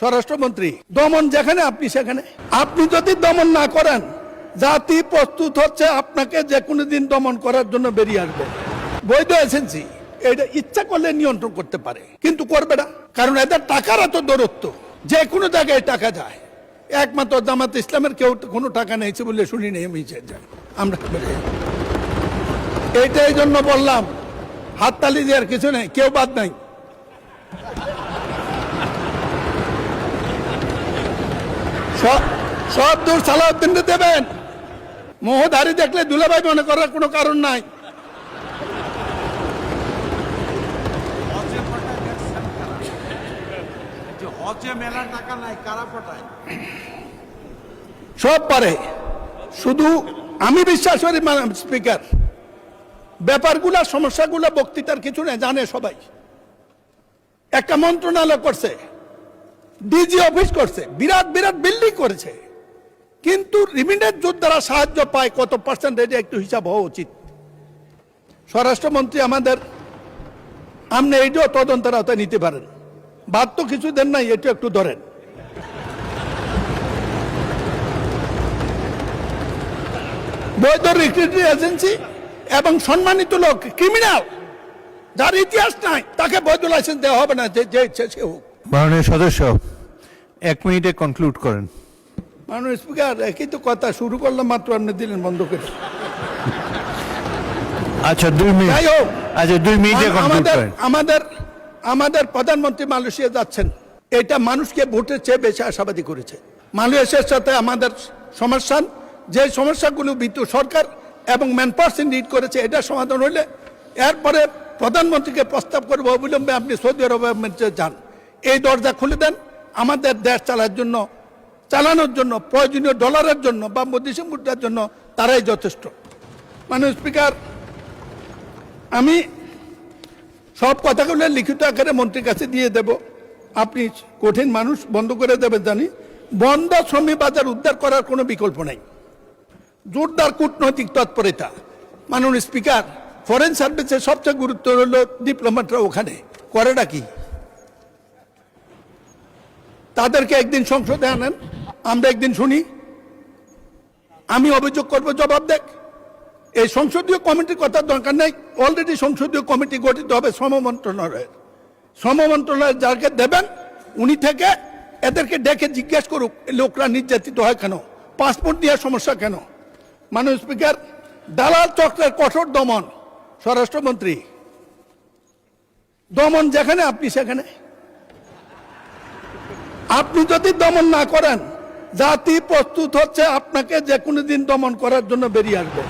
স্বরাষ্ট্রমন্ত্রী, দমন যেখানে আপনি সেখানে। আপনি যদি দমন না করেন, জাতি প্রস্তুত হচ্ছে আপনাকে যে কোনো দিন দমন করার জন্য বেরিয়ে আসবে। বৈধ এজেন্সি এটা ইচ্ছা করলে নিয়ন্ত্রণ করতে পারে, কিন্তু করবে না, কারণ এদের টাকার এত দূরত্ব, যে কোনো জায়গায় টাকা যায়। একমাত্র জামাত ইসলামের কেউ কোনো টাকা নিয়েছে বলে শুনি নেই আমি, আমরা এইটাই জন্য বললাম হাততালি দেওয়ার কিছু নেই, কেউ বাদ নাই। সব দূর সালাউদ্দিনকে দেবেন। মোহধারী দেখলে দুলাভাই মনে করার কোনো কারণ নাই। সব পারে, শুধু আমি বিশ্বাস করি স্পিকার, ব্যাপারগুলা সমস্যাগুলা বক্তৃতার কিছু নেই, জানে সবাই। একটা মন্ত্রণালয় করছে, ডিজি অফিস করছে, বিরাট বিরাট বিল্ডিং করেছে, কিন্তু রিমিটেন্স যোদ্ধারা সাহায্য পায় কত পার্সেন্টেজ, একটু হিসাব হওয়া উচিত। স্বরাষ্ট্রমন্ত্রী আমাদের, আপনি এইটাও তদন্তের আওতায় নিতে পারেন। বাদ তো কিছু দেন নাই, এটা একটু ধরেন। বৈধ রিক্রুটিং এজেন্সি এবং সম্মানিত লোক, ক্রিমিনাল যার ইতিহাস নাই, তাকে বৈধ লাইসেন্স দেওয়া হবে না, যে ইচ্ছে সে হোক। মাননীয় সদস্য, 1 মিনিটে কনক্লুড করেন। মাননীয় স্পিকার, একই তো কথা শুরু করলাম মাত্র, আপনি দিলেন বন্ধ করে। আচ্ছা 2 মিনিট, যাই হোক, আচ্ছা 2 মিনিটে কনক্লুড করেন। আমাদের প্রধানমন্ত্রী মালয়েশিয়া যাচ্ছেন, এটা মানুষকে ভোটের চেয়ে বেশি আশাবাদী করেছে। মালয়েশিয়ার সাথে আমাদের সমস্যা, যে সমস্যাগুলো বিদ্যুৎ সরকার এবং ম্যানপাওয়ার লিড করেছে, এটা সমাধান হইলে এরপরে প্রধানমন্ত্রীকে প্রস্তাব করবো অবিলম্বে আপনি সৌদি আরবে যান, এই দরজা খুলে দেন। আমাদের দেশ চালানোর জন্য প্রয়োজনীয় ডলারের জন্য বা বৈদেশিক মুদ্রার জন্য তারাই যথেষ্ট। মাননীয় স্পিকার, আমি সব কথাগুলো লিখিত আকারে মন্ত্রীর কাছে দিয়ে দেব। আপনি কঠিন মানুষ, বন্ধ করে দেবেন জানি। বন্ধ শ্রমিক বাজার উদ্ধার করার কোনো বিকল্প নাই, জোরদার কূটনৈতিক তৎপরতা। মাননীয় স্পিকার, ফরেন সার্ভিসের সবচেয়ে গুরুত্ব হলো ডিপ্লোম্যাটরা ওখানে করেটা কি, তাদেরকে একদিন সংসদে আনেন, আমরা একদিন শুনি, আমি অভিযোগ করব, জবাব দেখ। এই সংসদীয় কমিটির কথা দরকার নেই, অলরেডি সংসদীয় কমিটি গঠিত হবে শ্রম মন্ত্রণালয়ের যাকে দেবেন উনি থেকে এদেরকে ডেকে জিজ্ঞেস করুক লোকরা নির্যাতিত হয় কেন, পাসপোর্ট নেওয়ার সমস্যা কেন। মাননীয় স্পিকার, দালাল চক্রের কঠোর দমন। স্বরাষ্ট্রমন্ত্রী, দমন যেখানে আপনি সেখানে। আপনি যদি দমন না করেন, জাতি প্রস্তুত হচ্ছে আপনাকে যে কোনো দিন দমন করার জন্য বেরিয়ে আসবে।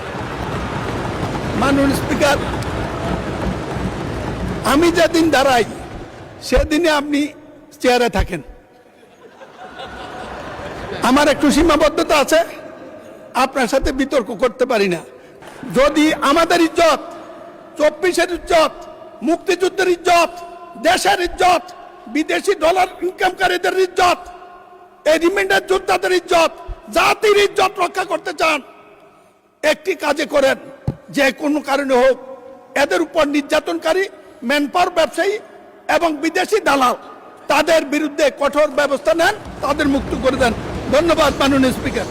মাননীয় স্পিকার, আমি যেদিন দাঁড়াই সেদিনে আপনি চেয়ারে থাকেন। আমার একটু সীমাবদ্ধতা আছে, আপনার সাথে বিতর্ক করতে পারি না। যদি আমাদের ইজ্জত, 24-এর ইজ্জত, মুক্তিযুদ্ধের ইজ্জত, দেশের ইজ্জত, বিদেশি ডলার ইনকামকারীদের ইজ্জত, এই রিমিটেন্স যোদ্ধাদের ইজ্জত, জাতির ইজ্জত রক্ষা করতে চান, একটি কাজে করেন, যে কোনো কারণে হোক এদের উপর নির্যাতনকারী ম্যানপাওয়ার ব্যবসায়ী এবং বিদেশি দালাল, তাদের বিরুদ্ধে কঠোর ব্যবস্থা নেন, তাদের মুক্ত করে দেন। ধন্যবাদ মাননীয় স্পিকার।